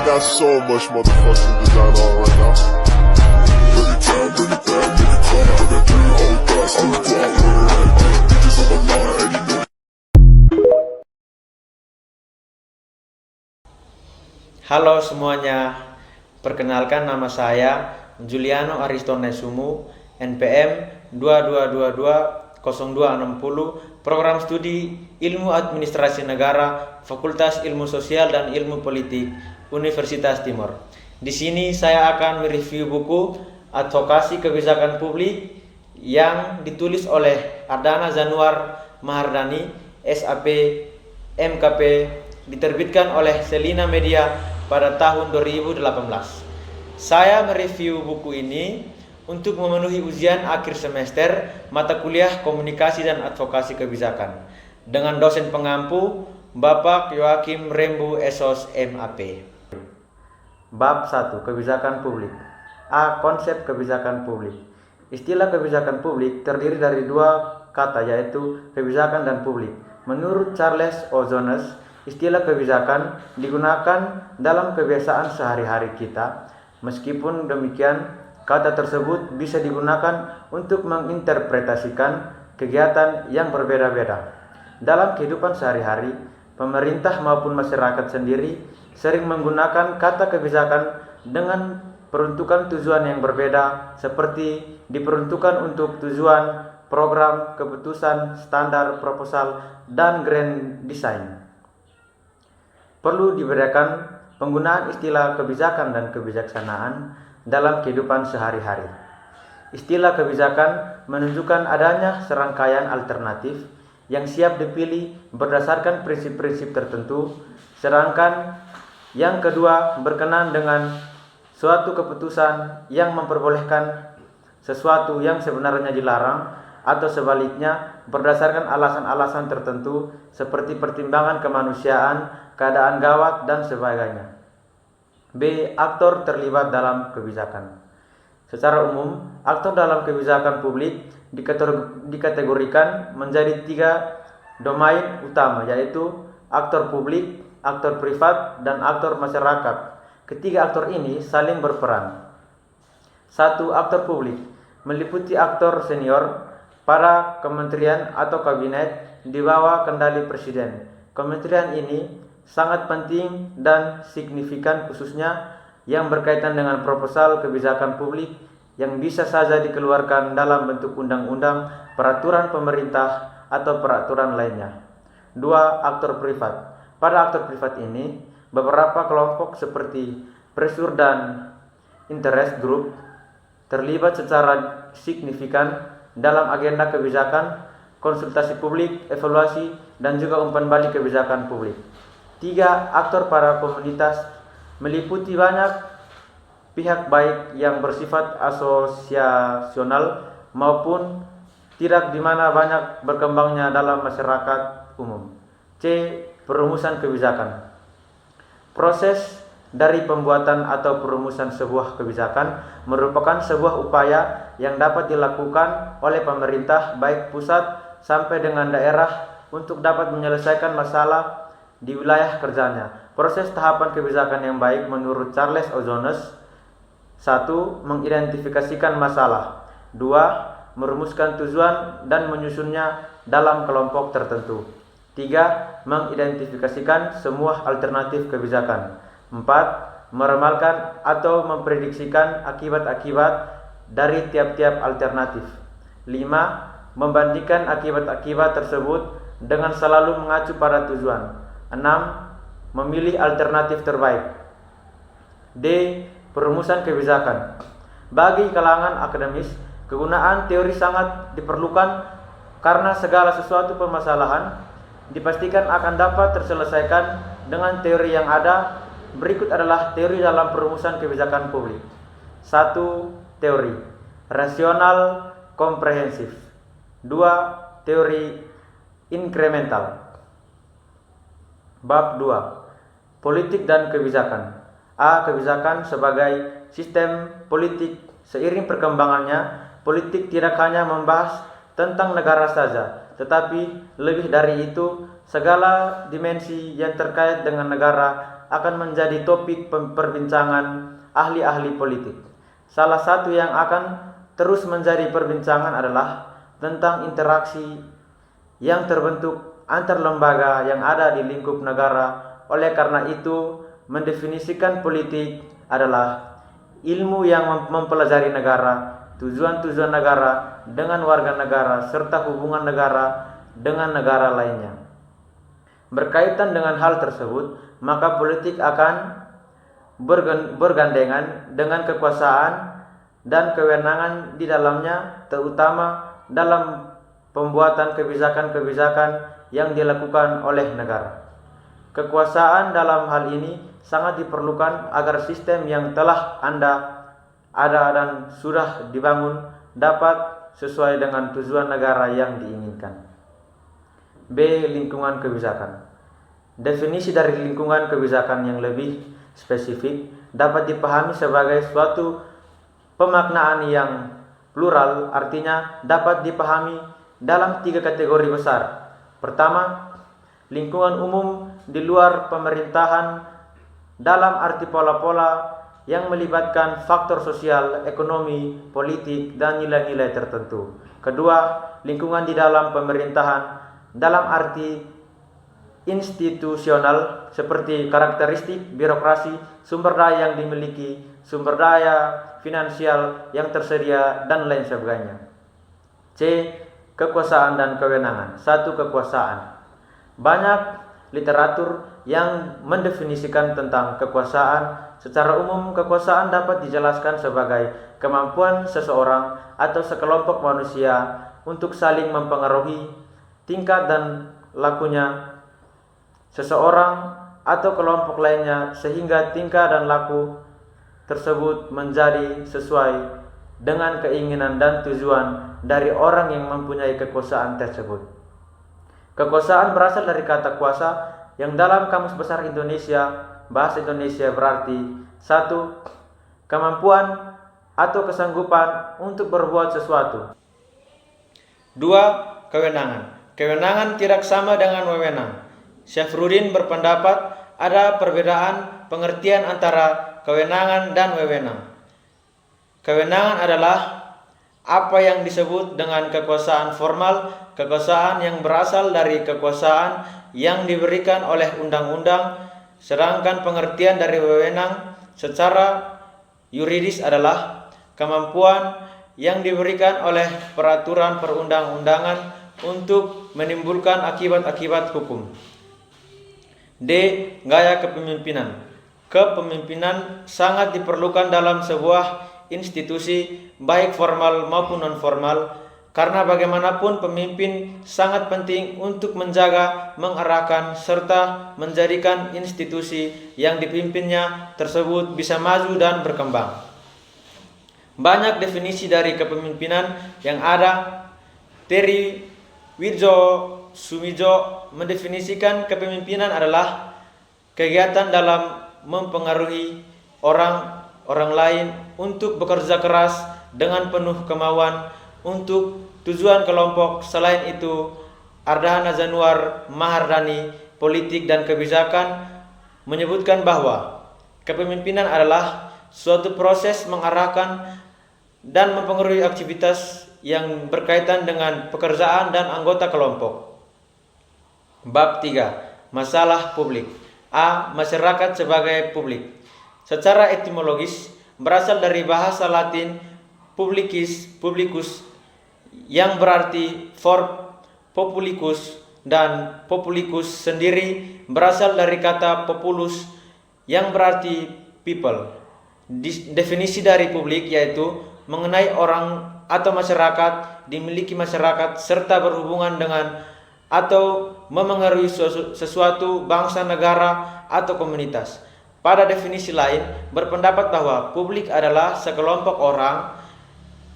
got so much motherfucking design on right now. Bring it down, nigga, come out that 3 whole glass. I'm the guap, bitches on my line, and you know. Halo semuanya, perkenalkan nama saya Juliano Aristonesumu, NPM 22220260, Program Studi Ilmu Administrasi Negara, Fakultas Ilmu Sosial dan Ilmu Politik, Universitas Timor. Di sini saya akan mereview buku Advokasi Kebijakan Publik yang ditulis oleh Ardana Zanuar Mahardani, SAP, MKP, diterbitkan oleh Selina Media pada tahun 2018. Saya mereview buku ini untuk memenuhi ujian akhir semester mata kuliah Komunikasi dan Advokasi Kebijakan dengan dosen pengampu Bapak Joachim Rembu Esos MAP. Bab 1. Kebijakan Publik. A. Konsep kebijakan publik. Istilah kebijakan publik terdiri dari dua kata, yaitu kebijakan dan publik. Menurut Charles O. Jones, istilah kebijakan digunakan dalam kebiasaan sehari-hari kita. Meskipun demikian, kata tersebut bisa digunakan untuk menginterpretasikan kegiatan yang berbeda-beda. Dalam kehidupan sehari-hari, pemerintah maupun masyarakat sendiri sering menggunakan kata kebijakan dengan peruntukan tujuan yang berbeda, seperti diperuntukkan untuk tujuan, program, keputusan, standar, proposal, dan grand design. Perlu dibedakan penggunaan istilah kebijakan dan kebijaksanaan dalam kehidupan sehari-hari. Istilah kebijakan menunjukkan adanya serangkaian alternatif yang siap dipilih berdasarkan prinsip-prinsip tertentu, sedangkan yang kedua berkenaan dengan suatu keputusan yang memperbolehkan sesuatu yang sebenarnya dilarang, atau sebaliknya berdasarkan alasan-alasan tertentu seperti pertimbangan kemanusiaan, keadaan gawat, dan sebagainya. B. Aktor terlibat dalam kebijakan. Secara umum, aktor dalam kebijakan publik dikategorikan menjadi 3 domain utama, yaitu aktor publik, aktor privat, dan aktor masyarakat. Ketiga aktor ini saling berperan. 1. Aktor publik meliputi aktor senior pada kementerian atau kabinet di bawah kendali presiden. Kementerian ini sangat penting dan signifikan, khususnya yang berkaitan dengan proposal kebijakan publik yang bisa saja dikeluarkan dalam bentuk undang-undang, peraturan pemerintah, atau peraturan lainnya. 2. Aktor privat. Pada aktor privat ini, beberapa kelompok seperti pressure dan interest group terlibat secara signifikan dalam agenda kebijakan, konsultasi publik, evaluasi, dan juga umpan balik kebijakan publik. 3. Aktor para komunitas meliputi banyak pihak, baik yang bersifat asosiasional maupun tidak, di mana banyak berkembangnya dalam masyarakat umum. C. Perumusan kebijakan. Proses dari pembuatan atau perumusan sebuah kebijakan merupakan sebuah upaya yang dapat dilakukan oleh pemerintah baik pusat sampai dengan daerah untuk dapat menyelesaikan masalah di wilayah kerjanya. Proses tahapan kebijakan yang baik menurut Charles O. Jones: 1. Mengidentifikasikan masalah. 2. Merumuskan tujuan dan menyusunnya dalam kelompok tertentu. 3. Mengidentifikasikan semua alternatif kebijakan. 4. Meramalkan atau memprediksikan akibat-akibat dari tiap-tiap alternatif. 5. Membandingkan akibat-akibat tersebut dengan selalu mengacu pada tujuan. 6. Memilih alternatif terbaik. D. Perumusan kebijakan. Bagi kalangan akademis, kegunaan teori sangat diperlukan karena segala sesuatu permasalahan dipastikan akan dapat terselesaikan dengan teori yang ada. Berikut adalah teori dalam perumusan kebijakan publik. 1. Teori rasional komprehensif. 2. Teori inkremental. Bab 2. Politik dan kebijakan. A. Kebijakan sebagai sistem politik. Seiring perkembangannya, politik tidak hanya membahas tentang negara saja, tetapi lebih dari itu, segala dimensi yang terkait dengan negara akan menjadi topik perbincangan ahli-ahli politik. Salah satu yang akan terus menjadi perbincangan adalah tentang interaksi yang terbentuk antar lembaga yang ada di lingkup negara. Oleh karena itu, mendefinisikan politik adalah ilmu yang mempelajari negara, tujuan-tujuan negara dengan warga negara, serta hubungan negara dengan negara lainnya. Berkaitan dengan hal tersebut, maka politik akan bergandengan dengan kekuasaan dan kewenangan di dalamnya, terutama dalam pembuatan kebijakan-kebijakan yang dilakukan oleh negara. Kekuasaan dalam hal ini sangat diperlukan agar sistem yang telah ada dan sudah dibangun dapat sesuai dengan tujuan negara yang diinginkan. B. Lingkungan kebijakan. Definisi dari lingkungan kebijakan yang lebih spesifik dapat dipahami sebagai suatu pemaknaan yang plural, artinya dapat dipahami dalam 3 kategori besar. Pertama, lingkungan umum di luar pemerintahan dalam arti pola-pola yang melibatkan faktor sosial, ekonomi, politik, dan nilai-nilai tertentu. Kedua, lingkungan di dalam pemerintahan dalam arti institusional seperti karakteristik birokrasi, sumber daya yang dimiliki, sumber daya finansial yang tersedia, dan lain sebagainya. C. Kekuasaan dan kewenangan. 1. Kekuasaan. Banyak literatur yang mendefinisikan tentang kekuasaan. Secara umum, kekuasaan dapat dijelaskan sebagai kemampuan seseorang atau sekelompok manusia untuk saling mempengaruhi tingkat dan lakunya seseorang atau kelompok lainnya sehingga tingkah dan laku tersebut menjadi sesuai dengan keinginan dan tujuan dari orang yang mempunyai kekuasaan tersebut. Kekuasaan berasal dari kata kuasa yang dalam Kamus Besar Indonesia, Bahasa Indonesia berarti 1. Kemampuan atau kesanggupan untuk berbuat sesuatu. 2. Kewenangan. Kewenangan tidak sama dengan wewenang. Syafruddin berpendapat ada perbedaan pengertian antara kewenangan dan wewenang. Kewenangan adalah apa yang disebut dengan kekuasaan formal, kekuasaan yang berasal dari kekuasaan yang diberikan oleh undang-undang, sedangkan pengertian dari wewenang secara yuridis adalah kemampuan yang diberikan oleh peraturan perundang-undangan untuk menimbulkan akibat-akibat hukum. D. Gaya kepemimpinan. Kepemimpinan sangat diperlukan dalam sebuah institusi, baik formal maupun non-formal, karena bagaimanapun pemimpin sangat penting untuk menjaga, mengarahkan, serta menjadikan institusi yang dipimpinnya tersebut bisa maju dan berkembang. Banyak definisi dari kepemimpinan yang ada. Terry Widjo mendefinisikan kepemimpinan adalah kegiatan dalam mempengaruhi orang lain untuk bekerja keras dengan penuh kemauan untuk tujuan kelompok. Selain itu, Ardhana Januar Mahardani, Politik dan Kebijakan, menyebutkan bahwa kepemimpinan adalah suatu proses mengarahkan dan mempengaruhi aktivitas yang berkaitan dengan pekerjaan dan anggota kelompok. Bab 3. Masalah publik. A. Masyarakat sebagai publik. Secara etimologis berasal dari bahasa Latin publicus yang berarti for populicus, dan populicus sendiri berasal dari kata populus yang berarti people. Definisi dari publik yaitu mengenai orang atau masyarakat, dimiliki masyarakat, serta berhubungan dengan atau memengaruhi sesuatu bangsa, negara, atau komunitas. Pada definisi lain, berpendapat bahwa publik adalah sekelompok orang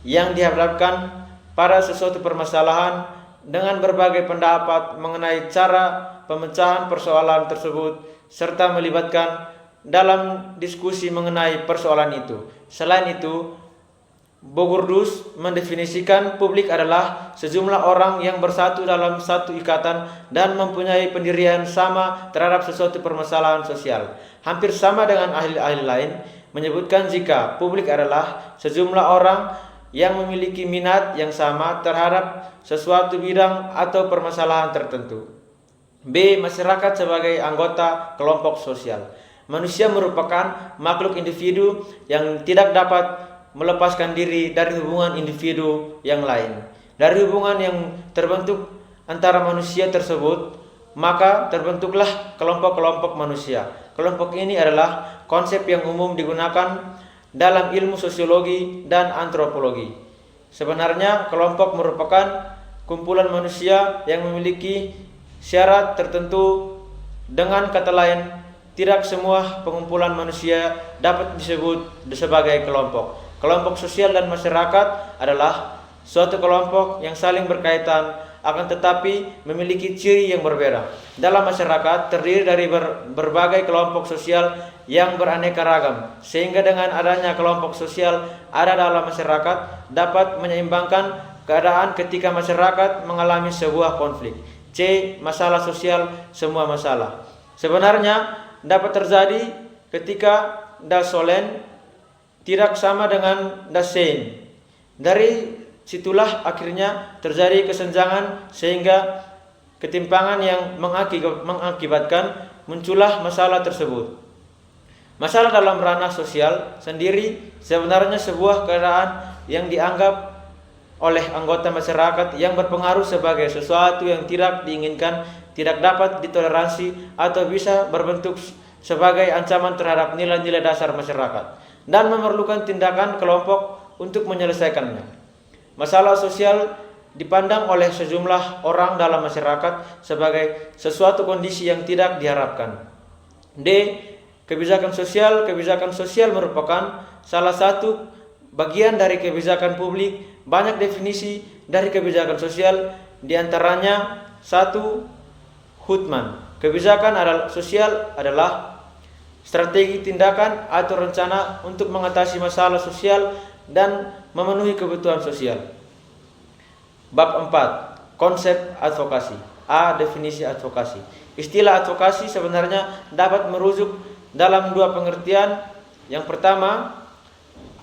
yang dihadapkan pada sesuatu permasalahan dengan berbagai pendapat mengenai cara pemecahan persoalan tersebut, serta melibatkan dalam diskusi mengenai persoalan itu. Selain itu, Bogurdus mendefinisikan publik adalah sejumlah orang yang bersatu dalam satu ikatan dan mempunyai pendirian sama terhadap sesuatu permasalahan sosial. Hampir sama dengan ahli-ahli lain menyebutkan jika publik adalah sejumlah orang yang memiliki minat yang sama terhadap sesuatu bidang atau permasalahan tertentu. B. Masyarakat sebagai anggota kelompok sosial. Manusia merupakan makhluk individu yang tidak dapat melepaskan diri dari hubungan individu yang lain. Dari hubungan yang terbentuk antara manusia tersebut, maka terbentuklah kelompok-kelompok manusia. Kelompok ini adalah konsep yang umum digunakan dalam ilmu sosiologi dan antropologi. Sebenarnya kelompok merupakan kumpulan manusia yang memiliki syarat tertentu. Dengan kata lain, tidak semua pengumpulan manusia dapat disebut sebagai kelompok. Kelompok sosial dan masyarakat adalah suatu kelompok yang saling berkaitan, akan tetapi memiliki ciri yang berbeda. Dalam masyarakat terdiri dari berbagai kelompok sosial yang beraneka ragam, sehingga dengan adanya kelompok sosial ada dalam masyarakat dapat menyeimbangkan keadaan ketika masyarakat mengalami sebuah konflik. C. Masalah sosial semua masalah. Sebenarnya dapat terjadi ketika dasolen tidak sama dengan dasein. Dari situlah akhirnya terjadi kesenjangan sehingga ketimpangan yang mengakibatkan muncullah masalah tersebut. Masalah dalam ranah sosial sendiri sebenarnya sebuah keadaan yang dianggap oleh anggota masyarakat yang berpengaruh sebagai sesuatu yang tidak diinginkan, tidak dapat ditoleransi, atau bisa berbentuk sebagai ancaman terhadap nilai-nilai dasar masyarakat dan memerlukan tindakan kelompok untuk menyelesaikannya. Masalah sosial dipandang oleh sejumlah orang dalam masyarakat sebagai sesuatu kondisi yang tidak diharapkan. D. Kebijakan sosial. Kebijakan sosial merupakan salah satu bagian dari kebijakan publik. Banyak definisi dari kebijakan sosial, diantaranya 1. Hutman. Kebijakan sosial adalah strategi tindakan atau rencana untuk mengatasi masalah sosial dan memenuhi kebutuhan sosial. Bab 4. Konsep advokasi. A. Definisi advokasi. Istilah advokasi sebenarnya dapat merujuk dalam dua pengertian. Yang pertama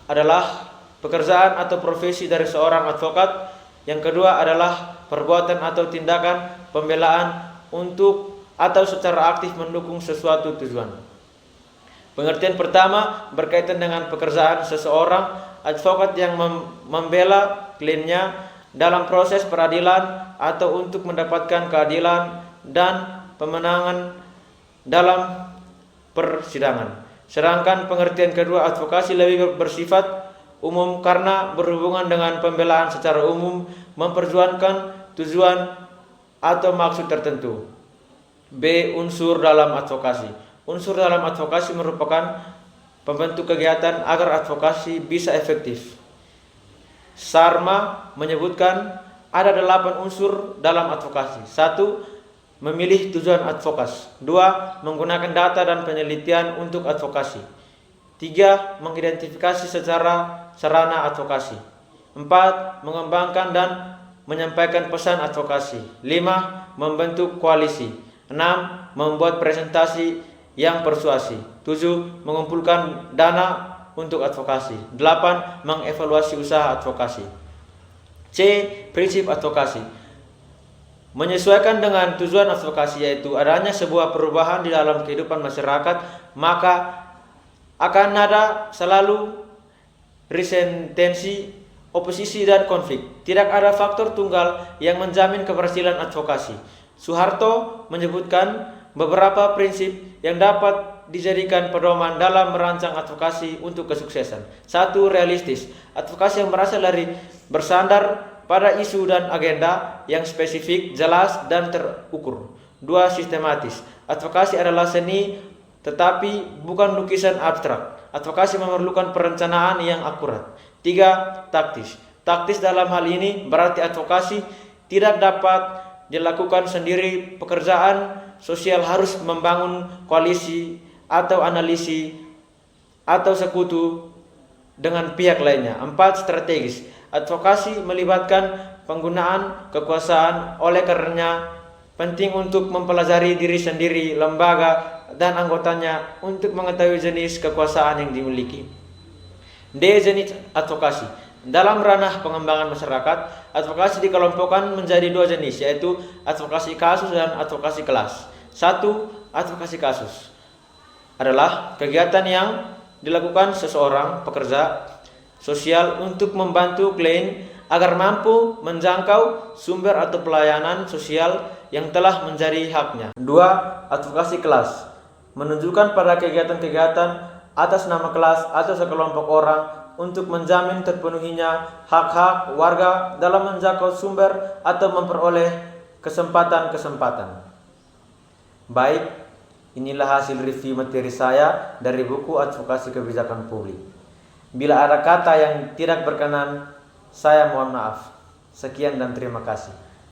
adalah pekerjaan atau profesi dari seorang advokat. Yang kedua adalah perbuatan atau tindakan pembelaan untuk atau secara aktif mendukung sesuatu tujuan. Pengertian pertama berkaitan dengan pekerjaan seseorang advokat yang membela kliennya dalam proses peradilan atau untuk mendapatkan keadilan dan pemenangan dalam persidangan. Sedangkan pengertian kedua, advokasi, lebih bersifat umum karena berhubungan dengan pembelaan secara umum, memperjuangkan tujuan atau maksud tertentu. B. Unsur dalam advokasi. Unsur dalam advokasi merupakan pembentuk kegiatan agar advokasi bisa efektif. Sarma menyebutkan ada 8 unsur dalam advokasi. 1. Memilih tujuan advokas. 2. Menggunakan data dan penelitian untuk advokasi. 3. Mengidentifikasi secara sarana advokasi. 4. Mengembangkan dan menyampaikan pesan advokasi. 5. Membentuk koalisi. 6. Membuat presentasi yang persuasi. 7. Mengumpulkan dana untuk advokasi. 8. Mengevaluasi usaha advokasi. C. Prinsip advokasi. Menyesuaikan dengan tujuan advokasi, yaitu adanya sebuah perubahan di dalam kehidupan masyarakat, maka akan ada selalu resentensi, oposisi, dan konflik. Tidak ada faktor tunggal yang menjamin keberhasilan advokasi. Soeharto menyebutkan beberapa prinsip yang dapat dijadikan pedoman dalam merancang advokasi untuk kesuksesan. 1. Realistis. Advokasi yang berasal dari bersandar pada isu dan agenda yang spesifik, jelas, dan terukur. 2. Sistematis. Advokasi adalah seni tetapi bukan lukisan abstrak. Advokasi memerlukan perencanaan yang akurat. 3. Taktis. Taktis dalam hal ini berarti advokasi tidak dapat dilakukan sendiri. Pekerjaan sosial harus membangun koalisi atau analisis atau sekutu dengan pihak lainnya. 4. Strategis. Advokasi melibatkan penggunaan kekuasaan, oleh karenanya penting untuk mempelajari diri sendiri, lembaga, dan anggotanya untuk mengetahui jenis kekuasaan yang dimiliki. D. Jenis advokasi. Dalam ranah pengembangan masyarakat, advokasi dikelompokkan menjadi 2 jenis, yaitu advokasi kasus dan advokasi kelas. 1. Advokasi kasus adalah kegiatan yang dilakukan seseorang pekerja sosial untuk membantu klien agar mampu menjangkau sumber atau pelayanan sosial yang telah menjadi haknya. 2. Advokasi kelas menunjukkan pada kegiatan-kegiatan atas nama kelas atau sekelompok orang untuk menjamin terpenuhinya hak-hak warga dalam menjangkau sumber atau memperoleh kesempatan-kesempatan. Baik, inilah hasil review materi saya dari buku Advokasi Kebijakan Publik. Bila ada kata yang tidak berkenan, saya mohon maaf. Sekian dan terima kasih.